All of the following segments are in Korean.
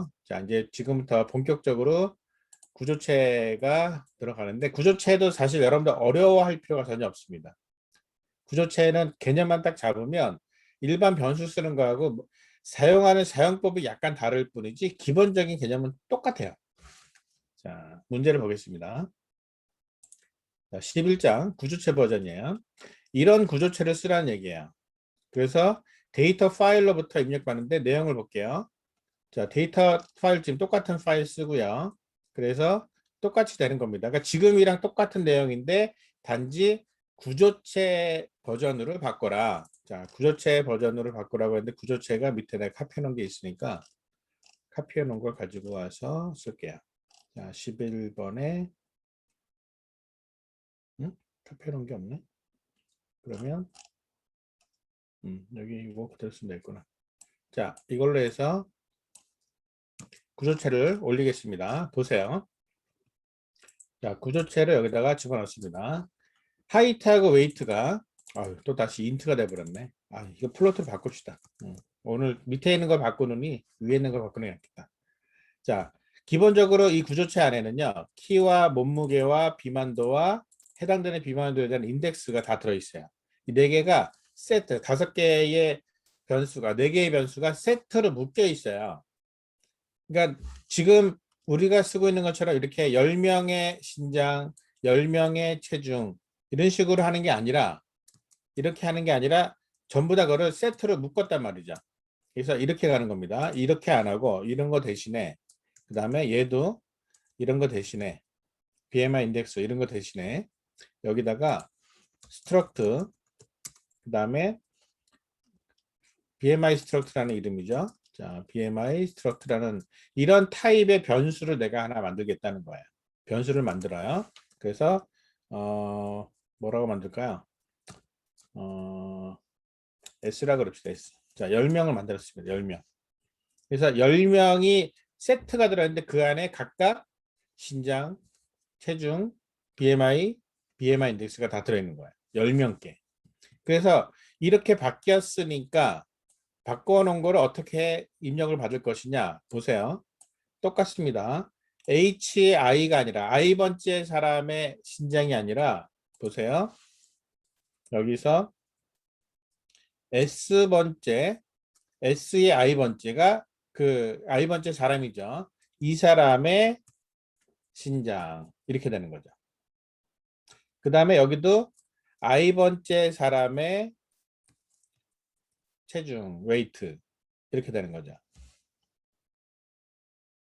볼게요. 자, 이제 지금부터 본격적으로 구조체가 들어가는데, 구조체도 사실 여러분들 어려워할 필요가 전혀 없습니다. 구조체는 개념만 딱 잡으면 일반 변수 쓰는 거하고 사용하는 사용법이 약간 다를 뿐이지 기본적인 개념은 똑같아요. 자, 문제를 보겠습니다. 자, 11장 구조체 버전이에요. 이런 구조체를 쓰라는 얘기예요. 그래서 데이터 파일로부터 입력받는데 내용을 볼게요. 자, 데이터 파일 지금 똑같은 파일 쓰고요. 그래서 똑같이 되는 겁니다. 그러니까 지금이랑 똑같은 내용인데 단지 구조체 버전으로 바꿔라. 자, 구조체 버전으로 바꾸라고 했는데 구조체가 밑에 내가 카피해 놓은 게 있으니까 카피해 놓은 걸 가지고 와서 쓸게요. 자, 11번에 카피해 놓은 게 없네. 그러면 여기 이거 그대로 쓰면 되겠구나. 자, 이걸로 해서 구조체를 올리겠습니다. 보세요. 자, 구조체를 여기다가 집어넣습니다. 하이트하고 웨이트가 또 다시 인트가 돼버렸네. 이거 플로트로 바꿉시다. 오늘 밑에 있는 걸 바꾸느니 위에 있는 걸 바꾸는 게 낫겠다. 자, 기본적으로 이 구조체 안에는요, 키와 몸무게와 비만도와 해당되는 비만도에 대한 인덱스가 다 들어있어요. 이 네 개가 세트, 5개의 변수가, 4개의 변수가 세트로 묶여 있어요. 그러니까 지금 우리가 쓰고 있는 것처럼 이렇게 10명의 신장, 10명의 체중 이런 식으로 하는 게 아니라 이렇게 하는 게 아니라 전부 다 그걸 세트로 묶었단 말이죠. 그래서 이렇게 가는 겁니다. 이렇게 안 하고 이런 거 대신에 그 다음에 얘도 이런 거 대신에 BMI 인덱스 이런 거 대신에 여기다가 스트럭트 그 다음에 BMI 스트럭트라는 이름이죠. 자, BMI 스트럭트라는 이런 타입의 변수를 내가 하나 만들겠다는 거예요. 변수를 만들어요. 그래서 뭐라고 만들까요? S라 그럽시다. S. 자, 10명을 만들었습니다. 10명. 그래서 10명이 세트가 들어있는데 그 안에 각각 신장, 체중, BMI 인덱스가 다 들어있는 거예요. 10명께. 그래서 이렇게 바뀌었으니까 바꿔놓은 거를 어떻게 입력을 받을 것이냐 보세요. 똑같습니다. HI가 아니라 I번째 사람의 신장이 아니라 보세요. 여기서 S번째 S의 I번째가 그 I번째 사람이죠. 이 사람의 신장 이렇게 되는 거죠. 그 다음에 여기도 I번째 사람의 체중, 웨이트 이렇게 되는 거죠.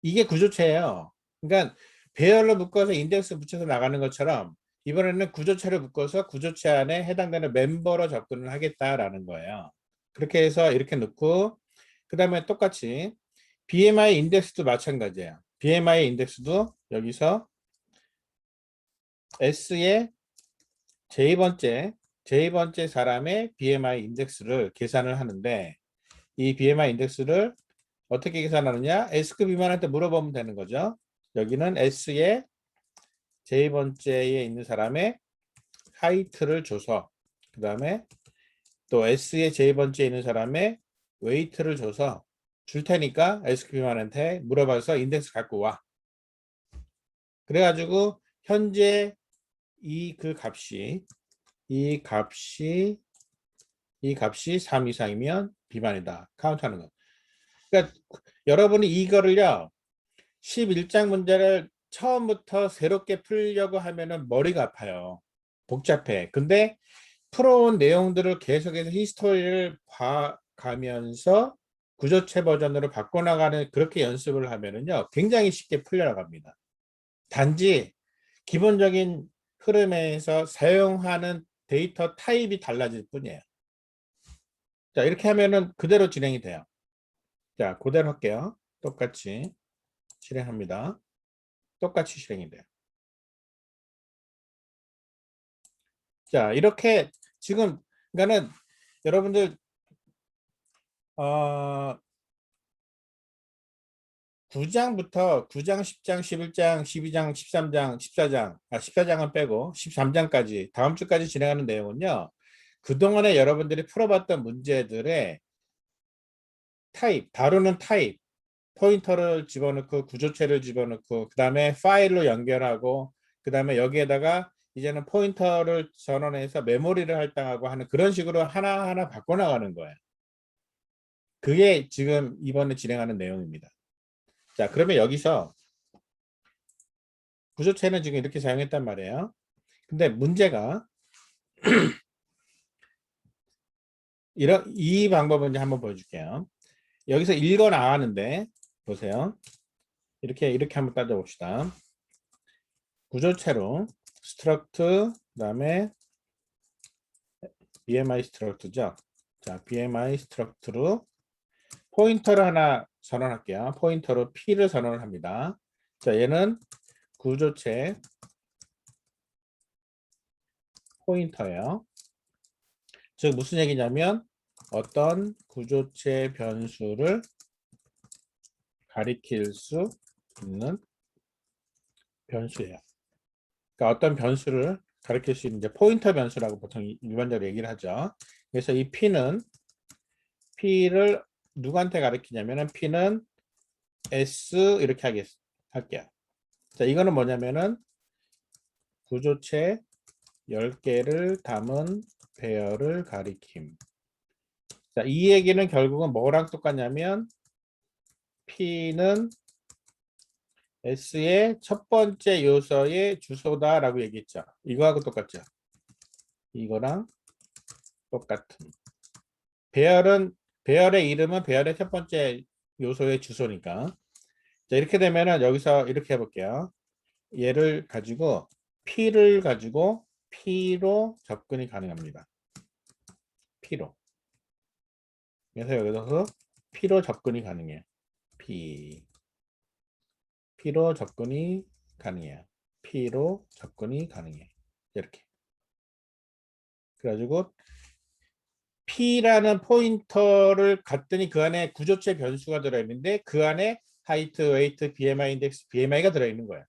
이게 구조체예요. 그러니까 배열로 묶어서 인덱스 붙여서 나가는 것처럼 이번에는 구조체를 묶어서 구조체 안에 해당되는 멤버로 접근을 하겠다라는 거예요. 그렇게 해서 이렇게 넣고 그 다음에 똑같이 BMI 인덱스도 마찬가지예요. BMI 인덱스도 여기서 S의 J번째 사람의 BMI 인덱스를 계산을 하는데 이 BMI 인덱스를 어떻게 계산하느냐? S급 비만한테 물어보면 되는 거죠. 여기는 S의 J번째에 있는 사람의 하이트를 줘서 그 다음에 또 S의 J번째에 있는 사람의 웨이트를 줘서 줄 테니까 S급 비만한테 물어봐서 인덱스 갖고 와. 그래가지고 현재 이 값이 3 이상이면 비만이다. 카운트하는 거. 그러니까 여러분이 이거를요 11장 문제를 처음부터 새롭게 풀려고 하면은 머리가 아파요. 복잡해. 근데 풀어온 내용들을 계속해서 히스토리를 봐가면서 구조체 버전으로 바꿔나가는 그렇게 연습을 하면은요 굉장히 쉽게 풀려나갑니다. 단지 기본적인 흐름에서 사용하는 데이터 타입이 달라질 뿐이에요. 자, 이렇게 하면은 그대로 진행이 돼요. 자, 그대로 할게요. 똑같이 실행합니다. 똑같이 실행이 돼요. 자, 이렇게 지금 그러니까는 여러분들 9장부터 9장, 10장, 11장, 12장, 13장, 14장, 14장은 빼고 13장까지 다음 주까지 진행하는 내용은요. 그동안에 여러분들이 풀어봤던 문제들의 타입, 다루는 타입, 포인터를 집어넣고 구조체를 집어넣고 그 다음에 파일로 연결하고 그 다음에 여기에다가 이제는 포인터를 전원해서 메모리를 할당하고 하는 그런 식으로 하나하나 바꿔나가는 거예요. 그게 지금 이번에 진행하는 내용입니다. 자, 그러면 여기서 구조체는 지금 이렇게 사용했단 말이에요. 근데 문제가 이 방법은 이제 한번 보여줄게요. 여기서 읽어 나가는데 보세요. 이렇게 한번 따져봅시다. 구조체로 struct 그다음에 BMI struct죠. 자, BMI struct로 포인터를 하나 선언할게요. 포인터로 P를 선언을 합니다. 자, 얘는 구조체 포인터예요. 즉 무슨 얘기냐면 어떤 구조체 변수를 가리킬 수 있는 변수예요. 그러니까 어떤 변수를 가리킬 수 있는 이제 포인터 변수라고 보통 일반적으로 얘기를 하죠. 그래서 이 P를 누구한테 가리키냐면은 P는 S 이렇게 할게요. 자, 이거는 뭐냐면은 구조체 10개를 담은 배열을 가리킴. 자, 이 얘기는 결국은 뭐랑 똑같냐면 P는 S의 첫 번째 요소의 주소다라고 얘기했죠. 이거하고 똑같죠. 이거랑 똑같은. 배열의 이름은 배열의 첫 번째 요소의 주소니까. 자, 이렇게 되면은 여기서 이렇게 해볼게요. 얘를 가지고 P를 가지고 P로 접근이 가능합니다. P로. 그래서 여기서 P로 접근이 가능해요. P로 접근이 가능해요. P로 접근이 가능해요. 이렇게. 그래가지고 P라는 포인터를 갔더니 그 안에 구조체 변수가 들어있는데 그 안에 하이트, 웨이트, BMI 인덱스, BMI가 들어있는 거예요.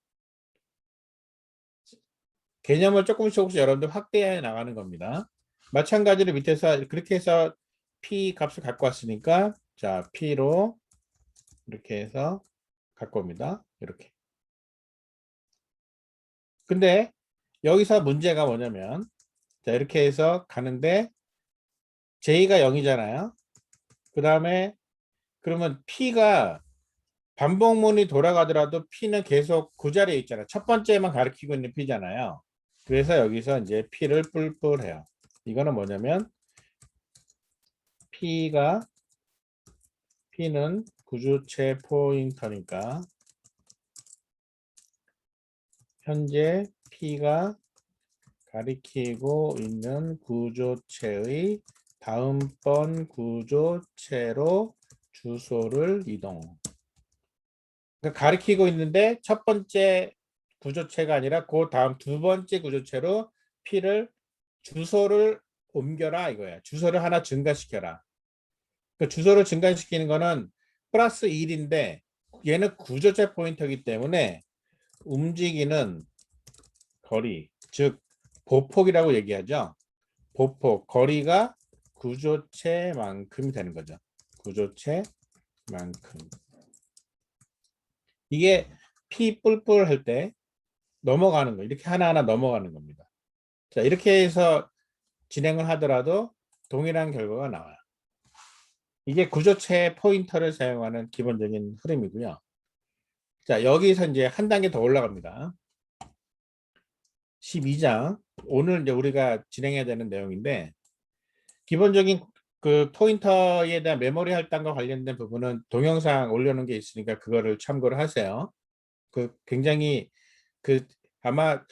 개념을 조금씩 여러분들 확대해 나가는 겁니다. 마찬가지로 밑에서 그렇게 해서 P 값을 갖고 왔으니까 자 P로 이렇게 해서 갖고 옵니다. 이렇게. 근데 여기서 문제가 뭐냐면 자 이렇게 해서 가는데 J가 0이잖아요. 그 다음에 그러면 P가 반복문이 돌아가더라도 P는 계속 그 자리에 있잖아요. 첫 번째만 가리키고 있는 P잖아요. 그래서 여기서 이제 P를 뿔뿔해요. 이거는 뭐냐면 P는 구조체 포인터니까 현재 P가 가리키고 있는 구조체의 다음번 구조체로 주소를 이동. 그러니까 가리키고 있는데 첫 번째 구조체가 아니라 그 다음 두 번째 구조체로 P를 주소를 옮겨라 이거야. 주소를 하나 증가시켜라. 그 주소를 증가시키는 거는 플러스 1인데 얘는 구조체 포인터이기 때문에 움직이는 거리, 즉 보폭이라고 얘기하죠. 보폭, 거리가 구조체만큼이 되는 거죠. 구조체만큼. 이게 P 뿔뿔 할 때 넘어가는 거, 이렇게 하나하나 넘어가는 겁니다. 자, 이렇게 해서 진행을 하더라도 동일한 결과가 나와요. 이게 구조체 포인터를 사용하는 기본적인 흐름이고요. 자, 여기서 이제 한 단계 더 올라갑니다. 12장. 오늘 이제 우리가 진행해야 되는 내용인데, 기본적인 그 포인터에 대한 메모리 할당과 관련된 부분은 동영상 올려놓은 게 있으니까 그거를 참고를 하세요. 그 굉장히 그 아마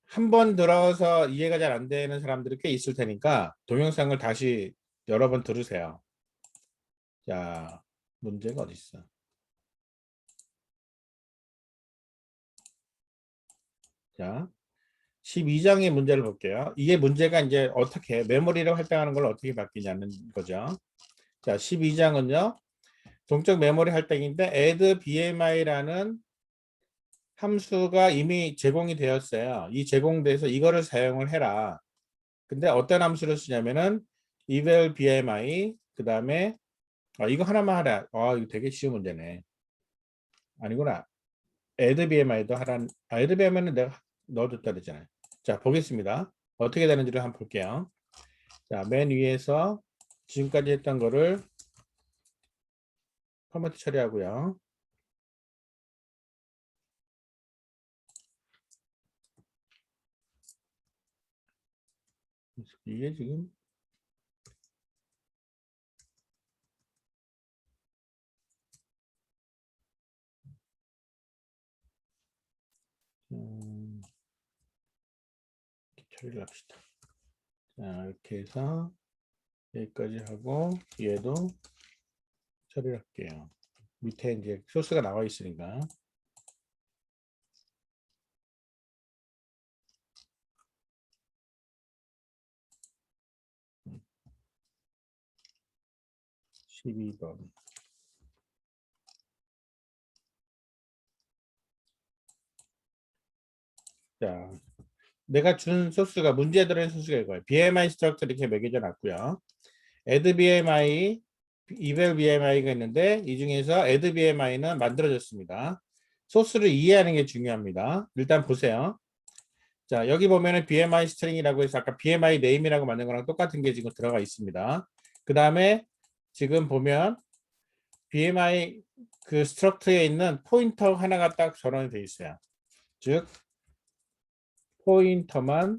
한 번 들어서 이해가 잘 안 되는 사람들이 꽤 있을 테니까 동영상을 다시 여러 번 들으세요. 자, 문제가 어디 있어? 자, 12장의 문제를 볼게요. 이게 문제가 이제 어떻게 메모리를 할당하는 걸 어떻게 바뀌냐는 거죠. 자, 12장은요. 동적 메모리 할당인데 add bmi라는 함수가 이미 제공이 되었어요. 이 제공돼서 이거를 사용을 해라. 근데 어떤 함수를 쓰냐면은 eval bmi 그 다음에 이거 하나만 하라. 이거 되게 쉬운 문제네. 아니구나. add BMI도 하란. add BMI는 내가 넣어줬다 그랬잖아요. 자, 보겠습니다. 어떻게 되는지를 한번 볼게요. 자, 맨 위에서 지금까지 했던 거를 포맷 처리하고요. 이게 지금 처리를 합시다. 자, 이렇게 해서 여기까지 하고 얘도 처리를 할게요. 밑에 이제 소스가 나와 있으니까. 음, 12번. 자, 내가 준 소스가 문제에 들어있는 소스가 이거예요. BMI 스트럭처 이렇게 매겨져 놨고요. add BMI, eval BMI가 있는데 이 중에서 add BMI는 만들어졌습니다. 소스를 이해하는 게 중요합니다. 일단 보세요. 자, 여기 보면은 BMI 스트링이라고 해서 아까 BMI 네임이라고 만든 거랑 똑같은 게 지금 들어가 있습니다. 그 다음에 지금 보면 BMI 그 스트럭처에 있는 포인터 하나가 딱 전원이 되어 있어요. 즉 포인터만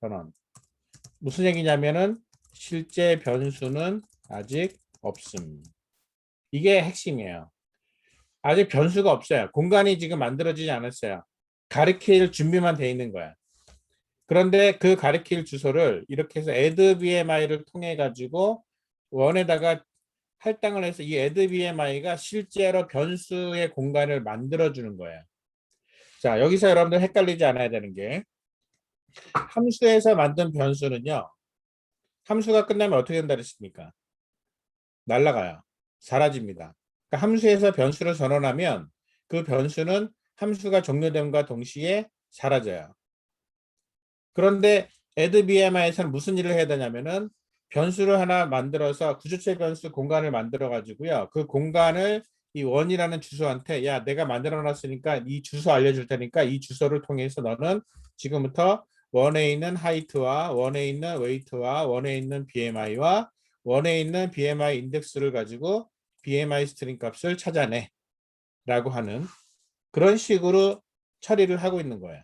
전원. 무슨 얘기냐면은 실제 변수는 아직 없음. 이게 핵심이에요. 아직 변수가 없어요. 공간이 지금 만들어지지 않았어요. 가리킬 준비만 돼 있는 거야. 그런데 그 가리킬 주소를 이렇게 해서 add BMI를 통해 가지고 원에다가 할당을 해서 이 add BMI가 실제로 변수의 공간을 만들어 주는 거예요. 자, 여기서 여러분들 헷갈리지 않아야 되는 게 함수에서 만든 변수는요. 함수가 끝나면 어떻게 된다 그랬습니까? 날라가요. 사라집니다. 그러니까 함수에서 변수를 전환하면 그 변수는 함수가 종료됨과 동시에 사라져요. 그런데 add BMI에서는 무슨 일을 해야 되냐면은 변수를 하나 만들어서 구조체 변수 공간을 만들어 가지고요. 그 공간을 이 원이라는 주소한테 야 내가 만들어 놨으니까 이 주소 알려줄 테니까 이 주소를 통해서 너는 지금부터 원에 있는 하이트와 원에 있는 웨이트와 원에 있는 BMI와 원에 있는 BMI 인덱스를 가지고 BMI 스트링 값을 찾아내 라고 하는 그런 식으로 처리를 하고 있는 거예요.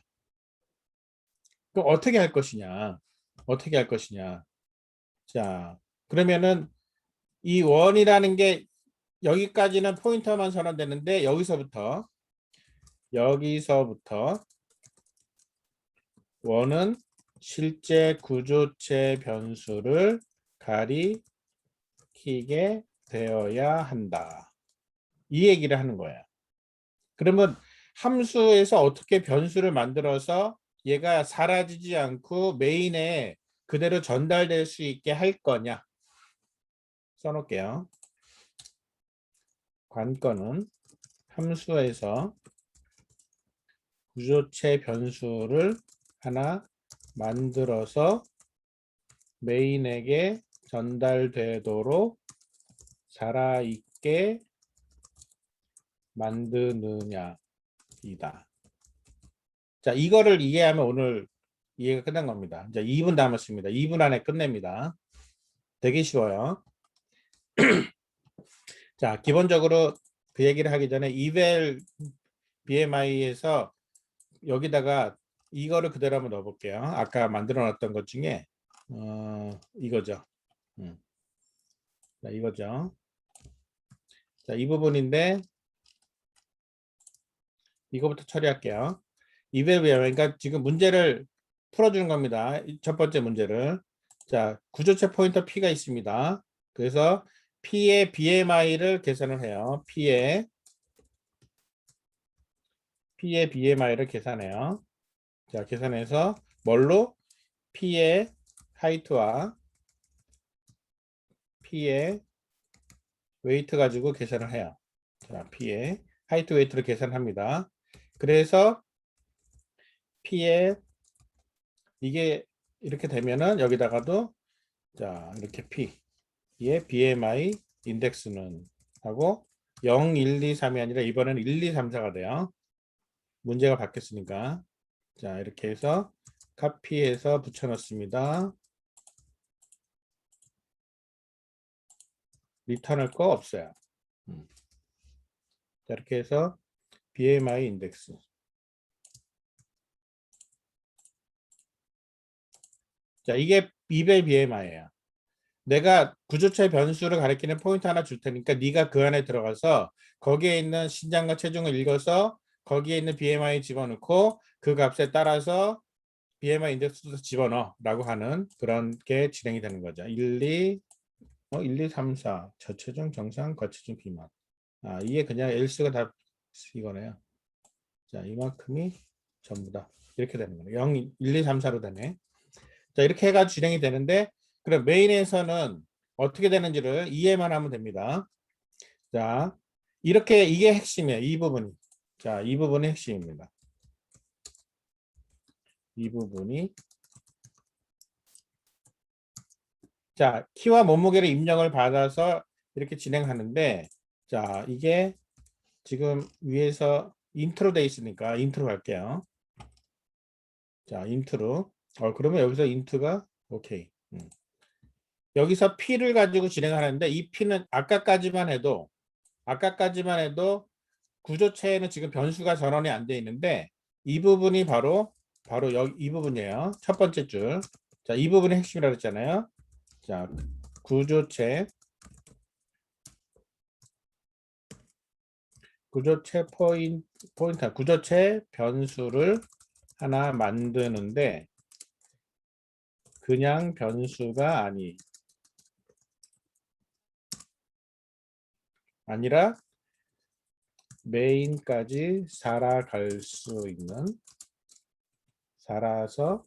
그럼 어떻게 할 것이냐? 어떻게 할 것이냐? 자, 그러면은 이 원이라는 게 여기까지는 포인터만 전환되는데 여기서부터 원은 실제 구조체 변수를 가리키게 되어야 한다. 이 얘기를 하는 거야. 그러면 함수에서 어떻게 변수를 만들어서 얘가 사라지지 않고 메인에 그대로 전달될 수 있게 할 거냐? 써놓을게요. 관건은 함수에서 구조체 변수를 하나 만들어서 메인에게 전달되도록 살아있게 만드느냐이다. 자, 이거를 이해하면 오늘 이해가 끝난 겁니다. 이제 2분 남았습니다. 2분 안에 끝냅니다. 되게 쉬워요. 자, 기본적으로 그 얘기를 하기 전에 eval BMI에서 여기다가 이거를 그대로 한번 넣어볼게요. 아까 만들어 놨던 것 중에 이거죠. 자, 이거죠. 자, 이 부분인데 이거부터 처리할게요. eval BMI 그러니까 지금 문제를 풀어주는 겁니다. 첫 번째 문제를. 자, 구조체 포인터 P가 있습니다. 그래서 P의 BMI를 계산을 해요. P의 BMI를 계산해요. 자, 계산해서 뭘로? P의 하이트와 P의 웨이트 가지고 계산을 해요. 자, P의 하이트 웨이트를 계산합니다. 그래서 P의 이게 이렇게 되면은 여기다가도 자, 이렇게 P의 BMI 인덱스는 하고 0, 1, 2, 3이 아니라 이번에는 1, 2, 3, 4가 돼요. 문제가 바뀌었으니까. 자, 이렇게 해서 카피해서 붙여넣습니다. 리턴할 거 없어요. 자, 이렇게 해서 BMI 인덱스. 자, 이게 이벨 BMI예요. 내가 구조체 변수를 가리키는 포인트 하나 줄 테니까 네가 그 안에 들어가서 거기에 있는 신장과 체중을 읽어서 거기에 있는 BMI 집어넣고 그 값에 따라서 BMI 인덱스도 집어넣어 라고 하는 그런 게 진행이 되는 거죠. 1, 2, 1, 2, 3, 4 저체중, 정상, 과체중, 비만. 이게 그냥 L수가 다 이거네요. 자, 이만큼이 전부 다 이렇게 되는 거예요. 0, 1, 2, 3, 4로 되네. 자, 이렇게 해가 진행이 되는데 그럼 메인에서는 어떻게 되는지를 이해만 하면 됩니다. 자, 이렇게 이게 핵심이에요. 이 부분이. 자, 이 부분이 핵심입니다. 이 부분이 자, 키와 몸무게를 입력을 받아서 이렇게 진행하는데 자, 이게 지금 위에서 인트로 돼 있으니까 인트로 갈게요. 자, 인트로. 그러면 여기서 인트가 오케이. 여기서 P를 가지고 진행하는데 이 P는 아까까지만 해도 구조체에는 지금 변수가 전원이 안 돼 있는데 이 부분이 바로 여기 이 부분이에요. 첫 번째 줄. 자, 이 부분이 핵심이라고 했잖아요. 자, 구조체 구조체 변수를 하나 만드는데 그냥 변수가 아니라 메인까지 살아갈 수 있는 살아서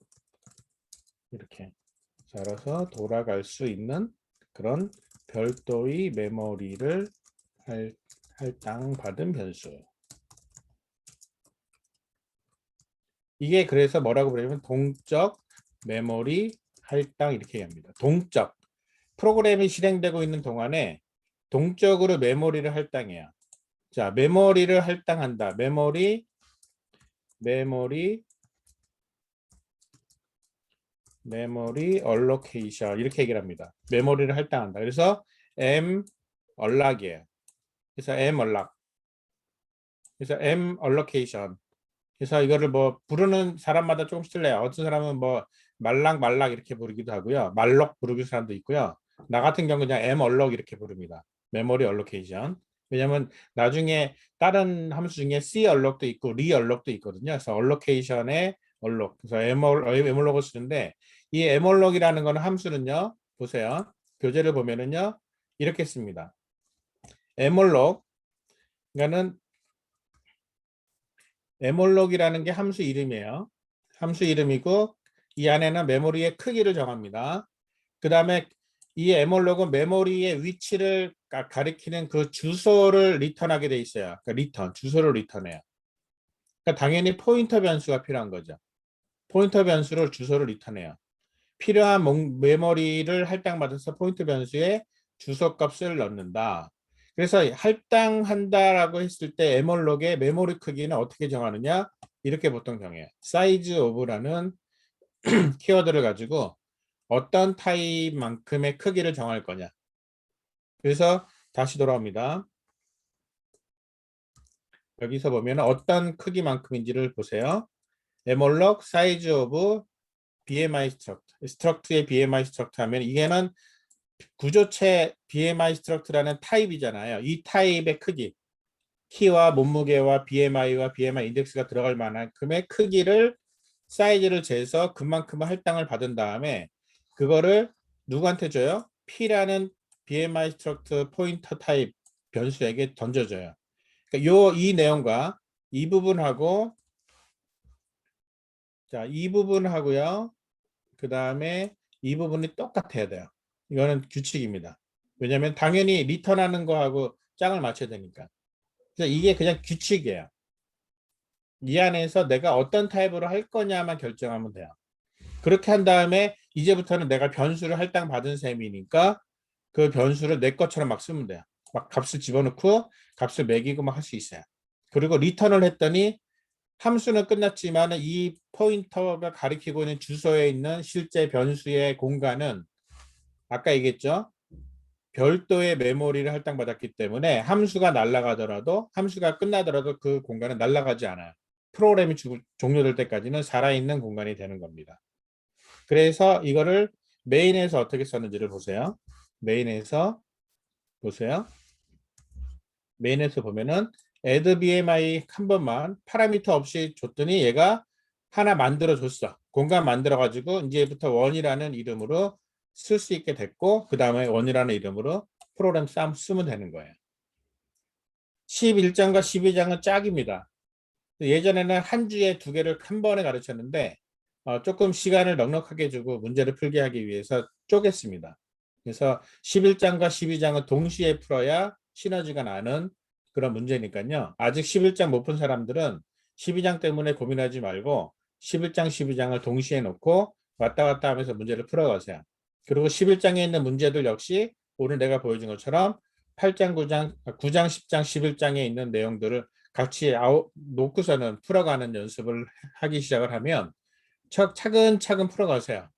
돌아갈 수 있는 그런 별도의 메모리를 할당받은 변수. 이게 그래서 뭐라고 부르냐면 동적 메모리 할당 이렇게 합니다. 동적. 프로그램이 실행되고 있는 동안에 동적으로 메모리를 할당해요. 자, 메모리를 할당한다. 메모리 allocation 이렇게 얘기를 합니다. 메모리를 할당한다. 그래서 M alloc이에요. 그래서 M allloc. 그래서 M allocation. 그래서 이거를 뭐 부르는 사람마다 조금씩 틀려요. 어떤 사람은 뭐 말락 이렇게 부르기도 하고요. 말록 부르는 사람도 있고요. 나 같은 경우는 그냥 M allloc 이렇게 부릅니다. 메모리 allocation. 왜냐면 나중에 다른 함수 중에 C alloc도 있고 re alloc도 있거든요. 그래서 allocation에 alloc. 그래서 M alloc을 쓰는데 이 M alloc이라는 거는 함수는요. 보세요. 교재를 보면은요. 이렇게 씁니다. M alloc 그러니까는 에몰록이라는 게 함수 이름이에요. 함수 이름이고 이 안에는 메모리의 크기를 정합니다. 그 다음에 이 에몰록은 메모리의 위치를 가리키는 그 주소를 리턴하게 돼 있어요. 그러니까 주소를 리턴해요. 그러니까 당연히 포인터 변수가 필요한 거죠. 포인터 변수를 주소를 리턴해요. 필요한 메모리를 할당받아서 포인터 변수에 주소 값을 넣는다. 그래서 할당한다라고 했을 때 에몰록의 메모리 크기는 어떻게 정하느냐? 이렇게 보통 정해요. 사이즈 오브라는 키워드를 가지고 어떤 타입만큼의 크기를 정할 거냐. 그래서 다시 돌아옵니다. 여기서 보면 어떤 크기만큼인지를 보세요. 에몰록 사이즈 오브 BMI 스트럭트의 BMI 스트럭트 하면 이게는 구조체 BMI 스트럭트라는 타입이잖아요. 이 타입의 크기, 키와 몸무게와 BMI와 BMI 인덱스가 들어갈 만큼의 크기를 사이즈를 재서 그만큼의 할당을 받은 다음에 그거를 누구한테 줘요? P라는 BMI 스트럭트 포인터 타입 변수에게 던져줘요. 그러니까 이 내용과 이 부분하고 자, 이 부분하고요. 그 다음에 이 부분이 똑같아야 돼요. 이거는 규칙입니다. 왜냐하면 당연히 리턴하는 거하고 짝을 맞춰야 되니까. 그래서 이게 그냥 규칙이에요. 이 안에서 내가 어떤 타입으로 할 거냐만 결정하면 돼요. 그렇게 한 다음에 이제부터는 내가 변수를 할당 받은 셈이니까 그 변수를 내 것처럼 막 쓰면 돼요. 막 값을 집어넣고 값을 매기고 막 할 수 있어요. 그리고 리턴을 했더니 함수는 끝났지만 이 포인터가 가리키고 있는 주소에 있는 실제 변수의 공간은 아까 얘기했죠. 별도의 메모리를 할당받았기 때문에 함수가 날아가더라도 함수가 끝나더라도 그 공간은 날아가지 않아요. 프로그램이 종료될 때까지는 살아있는 공간이 되는 겁니다. 그래서 이거를 메인에서 어떻게 썼는지를 보세요. 메인에서 보세요. 메인에서 보면은 add bmi 한 번만 파라미터 없이 줬더니 얘가 하나 만들어 줬어. 공간 만들어 가지고 이제부터 원이라는 이름으로 쓸 수 있게 됐고 그 다음에 원이라는 이름으로 프로그램 쓰면 되는 거예요. 11장과 12장은 짝입니다. 예전에는 한 주에 두 개를 한 번에 가르쳤는데 조금 시간을 넉넉하게 주고 문제를 풀게 하기 위해서 쪼갰습니다. 그래서 11장과 12장은 동시에 풀어야 시너지가 나는 그런 문제니까요. 아직 11장 못 푼 사람들은 12장 때문에 고민하지 말고 11장, 12장을 동시에 놓고 왔다 갔다 하면서 문제를 풀어가세요. 그리고 11장에 있는 문제들 역시 오늘 내가 보여준 것처럼 8장, 9장, 9장, 10장, 11장에 있는 내용들을 같이 놓고서는 풀어가는 연습을 하기 시작을 하면 차근차근 풀어가세요.